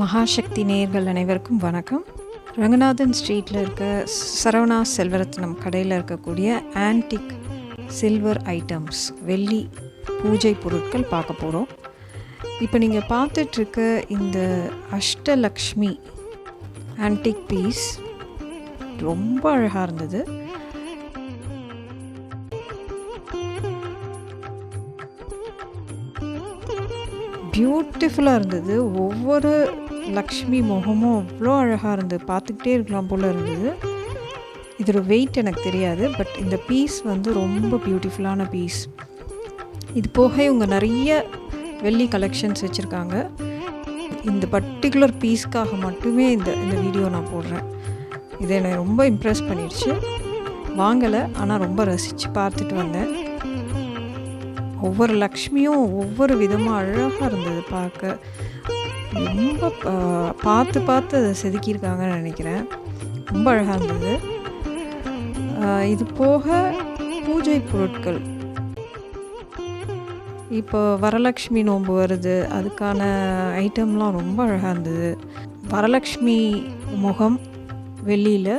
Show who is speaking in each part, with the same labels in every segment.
Speaker 1: மகாசக்தி நேயர்கள் அனைவருக்கும் வணக்கம். ரங்கநாதன் ஸ்ட்ரீட்டில் இருக்க சரவணா செல்வரத்னம் கடையில் இருக்கக்கூடிய ஆன்டிக் சில்வர் ஐட்டம்ஸ், வெள்ளி பூஜை பொருட்கள் பார்க்க போகிறோம். இப்போ நீங்கள் பார்த்துட்ருக்க இந்த அஷ்டலக்ஷ்மி ஆன்டிக் பீஸ் ரொம்ப அழகாக இருந்தது. பியூட்டிஃபுல்லாக இருந்தது. ஒவ்வொரு லக்ஷ்மி முகமும் அவ்வளோ அழகாக இருந்தது, பார்த்துக்கிட்டே இருக்கலாம் போல் இருந்தது. இதோட வெயிட் எனக்கு தெரியாது, பட் இந்த பீஸ் வந்து ரொம்ப பியூட்டிஃபுல்லான பீஸ். இது போக இவங்க நிறைய வெள்ளி கலெக்ஷன்ஸ் வச்சுருக்காங்க. இந்த பர்டிகுலர் பீஸ்க்காக மட்டுமே இந்த வீடியோ நான் போடுறேன். இது என்னை ரொம்ப இம்ப்ரெஸ் பண்ணிடுச்சு. வாங்கலை, ஆனால் ரொம்ப ரசித்து பார்த்துட்டு வந்தேன். ஒவ்வொரு லக்ஷ்மியும் ஒவ்வொரு விதமாக அழகாக இருந்தது பார்க்க. ரொம்ப பார்த்து அதை செதுக்கியிருக்காங்கன்னு நினைக்கிறேன். ரொம்ப அழகாக இருந்தது. இது போக பூஜை பொருட்கள், இப்போ வரலக்ஷ்மி நோன்பு வருது, அதுக்கான ஐட்டம்லாம் ரொம்ப அழகாக இருந்தது. வரலக்ஷ்மி முகம் வெள்ளியில்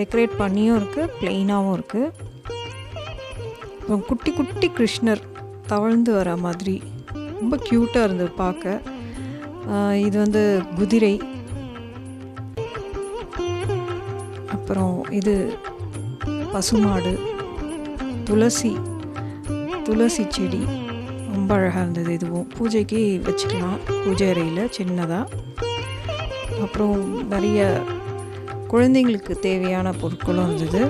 Speaker 1: டெக்கரேட் பண்ணியும் இருக்குது, ப்ளெயினாகவும் இருக்குது. அப்புறம் குட்டி குட்டி கிருஷ்ணர் தவழ்ந்து வர மாதிரி ரொம்ப க்யூட்டாக இருந்தது பார்க்க. இது வந்து குதிரை. அப்புறம் இது பசுமாடு, துளசி செடி ரொம்ப அழகாக இருந்தது. இதுவும் பூஜைக்கு வச்சுக்கலாம், பூஜை அறையில் சின்னதாக. அப்புறம் நிறைய குழந்தைங்களுக்கு தேவையான பொருட்களும் இருந்தது.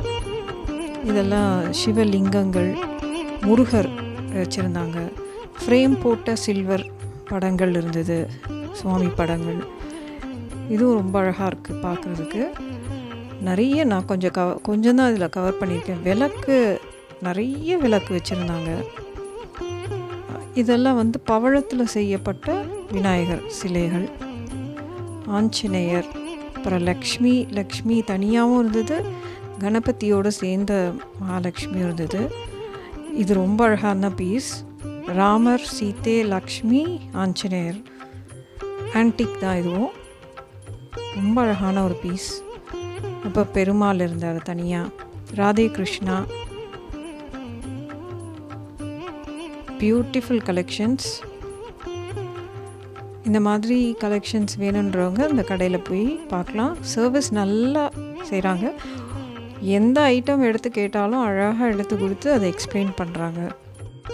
Speaker 1: இதெல்லாம் சிவலிங்கங்கள், முருகர் வச்சுருந்தாங்க. ஃப்ரேம் போட்ட சில்வர் படங்கள் இருந்தது, சுவாமி படங்கள். இதுவும் ரொம்ப அழகாக இருக்குது பார்க்குறதுக்கு. நிறைய நான் கொஞ்சம் தான் இதில் கவர் பண்ணியிருக்கேன். நிறைய விளக்கு வச்சுருந்தாங்க. இதெல்லாம் வந்து பவழத்தில் செய்யப்பட்ட விநாயகர் சிலைகள், ஆஞ்சநேயர், அப்புறம் லக்ஷ்மி தனியாகவும் இருந்தது, கணபதியோடு சேர்ந்த மகாலட்சுமியும் இருந்தது. இது ரொம்ப அழகான பீஸ். ராமர், சீதை, லக்ஷ்மி, ஆஞ்சநேயர் ஆன்டிக் தான். இதுவும் ரொம்ப அழகான ஒரு பீஸ். அப்போ பெருமாள் இருந்தார் தனியாக, ராதே கிருஷ்ணா. Beautiful collections. இந்த மாதிரி கலெக்ஷன்ஸ் வேணுன்றவங்க இந்த கடையில் போய் பார்க்கலாம். சர்வீஸ் நல்லா செய்கிறாங்க. எந்த ஐட்டம் எடுத்து கேட்டாலும் அழகாக எடுத்து கொடுத்து அதை எக்ஸ்பிளைன் பண்ணுறாங்க.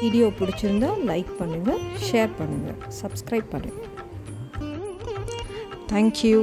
Speaker 1: வீடியோ பிடிச்சிருந்தா லைக் பண்ணுங்கள், ஷேர் பண்ணுங்கள், சப்ஸ்கிரைப் பண்ணுங்கள். தேங்க்யூ.